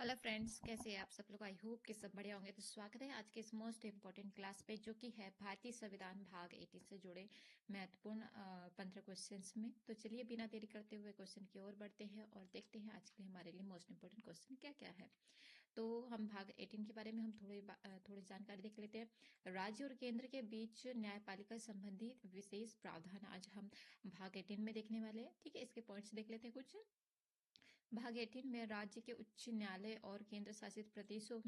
Hello friends, कैसे हैं आप सब लोग। आई होप कि सब बढ़िया होंगे। तो स्वागत है आज के इस मोस्ट इम्पोर्टेंट क्लास पे, जो कि है भारतीय संविधान भाग 18 से जुड़े महत्वपूर्ण 15 क्वेश्चंस में। तो चलिए बिना देरी करते हुए क्वेश्चन की ओर बढ़ते हैं और देखते हैं आज के लिए हमारे लिए मोस्ट इम्पोर्टेंट क्वेश्चन क्या क्या है। तो हम भाग 18 के बारे में हम थोड़ी जानकारी देख लेते हैं। राज्य और केंद्र के बीच न्यायपालिका संबंधी विशेष प्रावधान आज हम भाग 18 में देखने वाले हैं। ठीक है, इसके पॉइंट्स देख लेते हैं कुछ। भाग 18 में राज्य के उच्च न्यायालय और केंद्र शासित प्रदेशों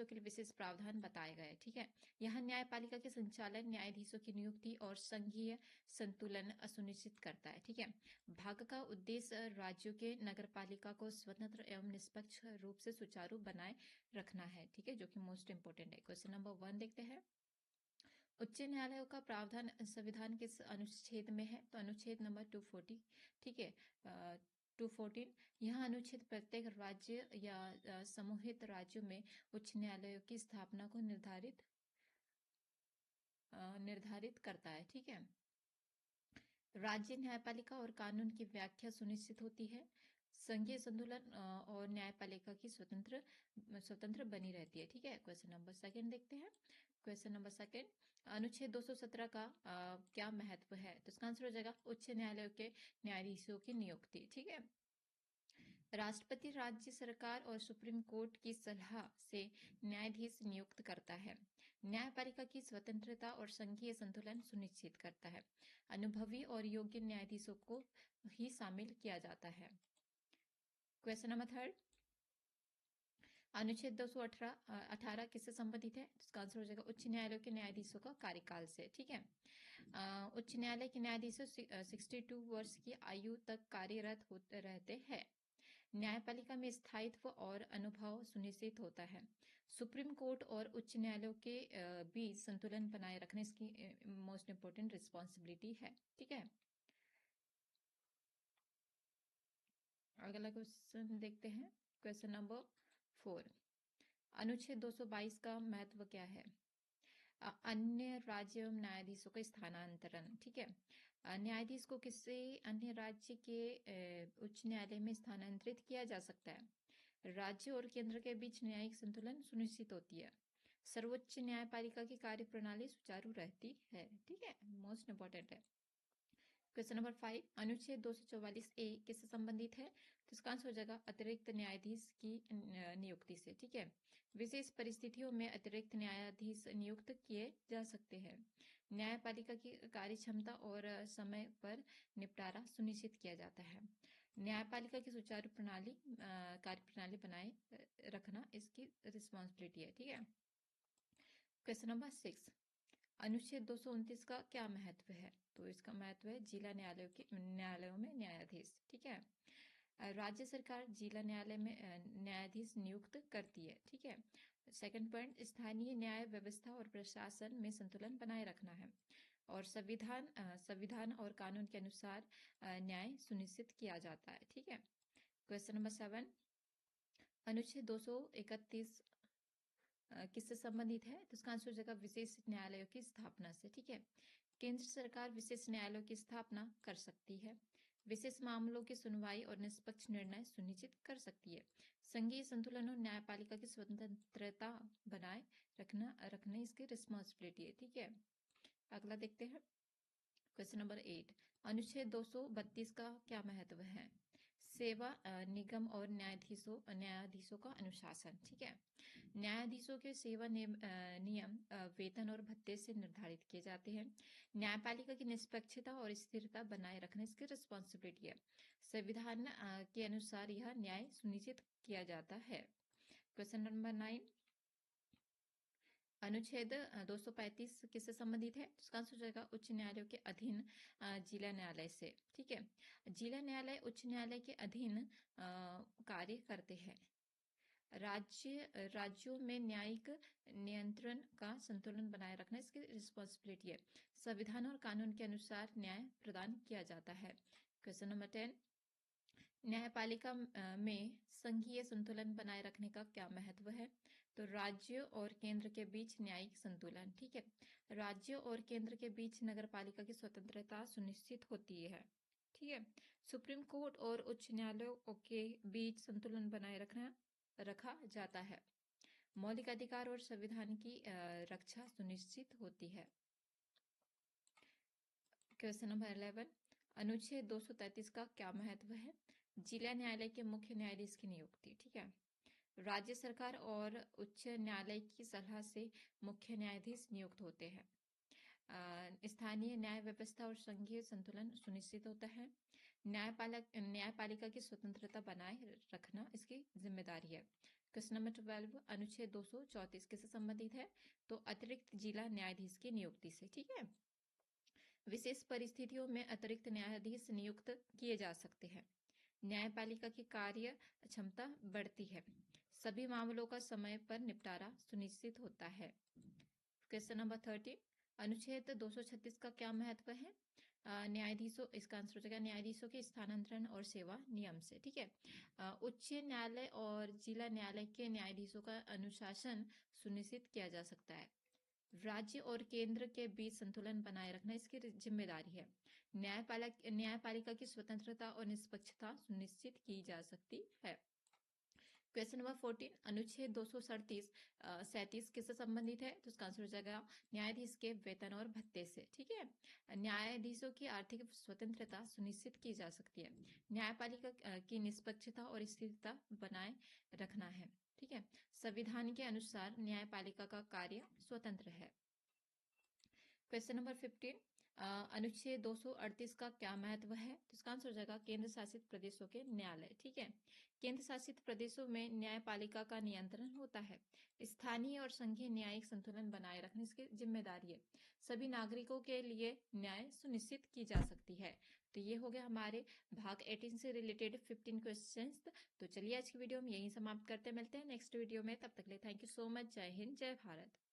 के लिए विशेष प्रावधान बताए गए। ठीक है, यहाँ न्यायपालिका के संचालन, न्यायाधीशों की नियुक्ति और संघीय संतुलन सुनिश्चित करता है। ठीक है, भाग का उद्देश्य राज्यों के नगरपालिका को स्वतंत्र एवं निष्पक्ष रूप से सुचारू बनाए रखना है। ठीक है, जो कि मोस्ट इंपोर्टेंट है। क्वेश्चन नंबर 1 देखते हैं। उच्च न्यायालयों का प्रावधान संविधान किस अनुच्छेद में है? तो अनुच्छेद नंबर 240। ठीक है, 214। यह अनुच्छेद प्रत्येक राज्य या समूहित राज्यों में उच्च न्यायालयों की स्थापना को निर्धारित करता है। ठीक है, राज्य न्यायपालिका और कानून की व्याख्या सुनिश्चित होती है। संघीय संतुलन और न्यायपालिका की स्वतंत्र बनी रहती है। ठीक है, क्वेश्चन नंबर सेकंड देखते हैं। क्वेश्चन नंबर सेकंड, अनुच्छेद 217 का क्या महत्व है? तो इसका आंसर हो जाएगा उच्च न्यायालयों के न्यायाधीशों की नियुक्ति। ठीक है, राष्ट्रपति राज्य सरकार और सुप्रीम कोर्ट की सलाह से न्यायाधीश नियुक्त करता है। न्यायपालिका की स्वतंत्रता और संघीय संतुलन सुनिश्चित करता है। अनुभवी और योग्य न्यायाधीशों को ही शामिल किया जाता है। क्वेश्चन नंबर थर्ड, अनुच्छेद 218 किससे संबंधित है? तो इसका आंसर हो जाएगा उच्च न्यायालयों के न्यायाधीशों का कार्यकाल से। ठीक है, उच्च न्यायालय के न्यायाधीश 62 वर्ष की आयु तक कार्यरत होते रहते हैं। न्यायपालिका में स्थायित्व और अनुभव सुनिश्चित होता है। सुप्रीम कोर्ट और उच्च न्यायालयों के बीच संतुलन बनाए रखने इसकी मोस्ट इंपोर्टेंट रिस्पॉन्सिबिलिटी है। ठीक है, अगला क्वेश्चन देखते हैं। क्वेश्चन नंबर 4, अनुच्छेद 222 का महत्व क्या है? अन्य राज्य एवं न्यायाधीशों का स्थानांतरण। ठीक है, न्यायाधीश को किसी अन्य राज्य के उच्च न्यायालय में स्थानांतरित किया जा सकता है। राज्य और केंद्र के बीच न्यायिक संतुलन सुनिश्चित होती है। सर्वोच्च न्यायपालिका की कार्यप्रणाली सुचारू रहती है। ठीक है, मोस्ट इंपोर्टेंट है। क्वेश्चन नंबर 5, अनुच्छेद 244 ए किससे संबंधित है? तो इसका आंसर हो जाएगा अतिरिक्त न्यायाधीश की नियुक्ति से। ठीक है, विशेष परिस्थितियों में अतिरिक्त न्यायाधीश नियुक्त किए जा सकते हैं। न्यायपालिका की कार्य क्षमता और समय पर निपटारा सुनिश्चित किया जाता है। न्यायपालिका की सुचारू कार्यप्रणाली बनाए रखना इसकी रिस्पॉन्सिबिलिटी है। ठीक है, क्वेश्चन नंबर 6, अनुच्छेद 229 का क्या महत्व है? तो इसका महत्व है जिला न्यायालयों में न्यायाधीश। ठीक है, राज्य सरकार जिला न्यायालय में न्यायाधीश नियुक्त करती है। ठीक है, सेकंड पॉइंट, स्थानीय न्याय व्यवस्था और प्रशासन में संतुलन बनाए रखना है। और संविधान और कानून के अनुसार न्याय सुनिश्चित किया जाता है। ठीक है, क्वेश्चन नंबर 7, अनुच्छेद 231 किससे संबंधित है? तो इसका आंसर हो जाएगा विशेष न्यायालयों की स्थापना से। ठीक है, केंद्र सरकार विशेष न्यायालयों की स्थापना कर सकती है। विशेष मामलों की सुनवाई और निष्पक्ष निर्णय सुनिश्चित कर सकती है। संघीय संतुलन और न्यायपालिका की स्वतंत्रता बनाए रखने इसकी रिस्पॉन्सिबिलिटी है। ठीक है, अगला देखते हैं। क्वेश्चन नंबर 8, अनुच्छेद 232 का क्या महत्व है? सेवा निगम और न्यायाधीशों का अनुशासन। ठीक है, न्यायाधीशों के सेवा नियम वेतन और भत्ते से निर्धारित किए जाते हैं। न्यायपालिका की निष्पक्षता और स्थिरता बनाए रखने इसकी रिस्पॉन्सिबिलिटी है। संविधान के अनुसार यह न्याय सुनिश्चित किया जाता है। क्वेश्चन नंबर 9, अनुच्छेद 235 किससे संबंधित है? इसका आंसर हो जाएगा उच्च न्यायालयों के अधीन जिला न्यायालय से। ठीक है, जिला न्यायालय उच्च न्यायालय के अधीन कार्य करते हैं। राज्यों में न्यायिक नियंत्रण का संतुलन बनाए रखना इसकी रिस्पॉन्सिबिलिटी है। संविधान और कानून के अनुसार न्याय प्रदान किया जाता है। क्वेश्चन नंबर 10, न्यायपालिका में संघीय संतुलन बनाए रखने का क्या महत्व है? तो राज्य और केंद्र के बीच न्यायिक संतुलन। ठीक है, राज्य और केंद्र के बीच नगरपालिका की स्वतंत्रता सुनिश्चित होती है। ठीक है, सुप्रीम कोर्ट और उच्च न्यायालयों के बीच संतुलन बनाए रखना रखा जाता है। मौलिक अधिकार और संविधान की रक्षा सुनिश्चित होती है। क्वेश्चन नंबर 11, अनुच्छेद 233 का क्या महत्व है? जिला न्यायालय के मुख्य न्यायाधीश की नियुक्ति। ठीक है, राज्य सरकार और उच्च न्यायालय की सलाह से मुख्य न्यायाधीश नियुक्त होते हैं। स्थानीय न्याय व्यवस्था और संघीय संतुलन सुनिश्चित होता है। न्यायपालिका की स्वतंत्रता बनाए रखना इसकी जिम्मेदारी है। क्वेश्चन नंबर 12, अनुच्छेद 234 किससे संबंधित है? तो अतिरिक्त जिला न्यायाधीश की नियुक्ति से। ठीक है, विशेष परिस्थितियों में अतिरिक्त न्यायाधीश नियुक्त किए जा सकते हैं। न्यायपालिका की कार्य क्षमता बढ़ती है। सभी मामलों का समय पर निपटारा सुनिश्चित होता है। क्वेश्चन नंबर 13, अनुच्छेद 236 का क्या महत्व है? न्यायाधीशों, इसका आंसर हो जाएगा न्यायाधीशों के स्थानांतरण और सेवा नियम से। ठीक है, उच्च न्यायालय और जिला न्यायालय के न्यायाधीशों का अनुशासन सुनिश्चित किया जा सकता है। राज्य और केंद्र के बीच संतुलन बनाए रखना इसकी जिम्मेदारी है। न्यायपालिका की स्वतंत्रता और निष्पक्षता सुनिश्चित की जा सकती है। क्वेश्चन नंबर 14, अनुच्छेद 237 किससे संबंधित है? तो इसका आंसर हो जाएगा न्यायाधीश के वेतन और भत्ते से। ठीक है, न्यायाधीशों की आर्थिक स्वतंत्रता सुनिश्चित की जा सकती है। न्यायपालिका की निष्पक्षता और स्थिरता बनाए रखना है। ठीक है, संविधान के अनुसार न्यायपालिका का कार्य स्वतंत्र है। क्वेश्चन नंबर 15, अनुच्छेद 238 का क्या महत्व है? तो इसका आंसर हो जाएगा केंद्र शासित प्रदेशों के न्यायालय। ठीक है, केंद्र शासित प्रदेशों में न्यायपालिका का नियंत्रण होता है। स्थानीय और संघीय न्यायिक संतुलन बनाए रखने इसकी जिम्मेदारी है। सभी नागरिकों के लिए न्याय सुनिश्चित की जा सकती है। तो ये हो गया हमारे भाग 18 से रिलेटेड 15 क्वेश्चंस। तो चलिए आज की वीडियो में यही समाप्त करते, मिलते हैं नेक्स्ट वीडियो में। तब तक के लिए थैंक यू सो मच। जय हिंद, जय भारत।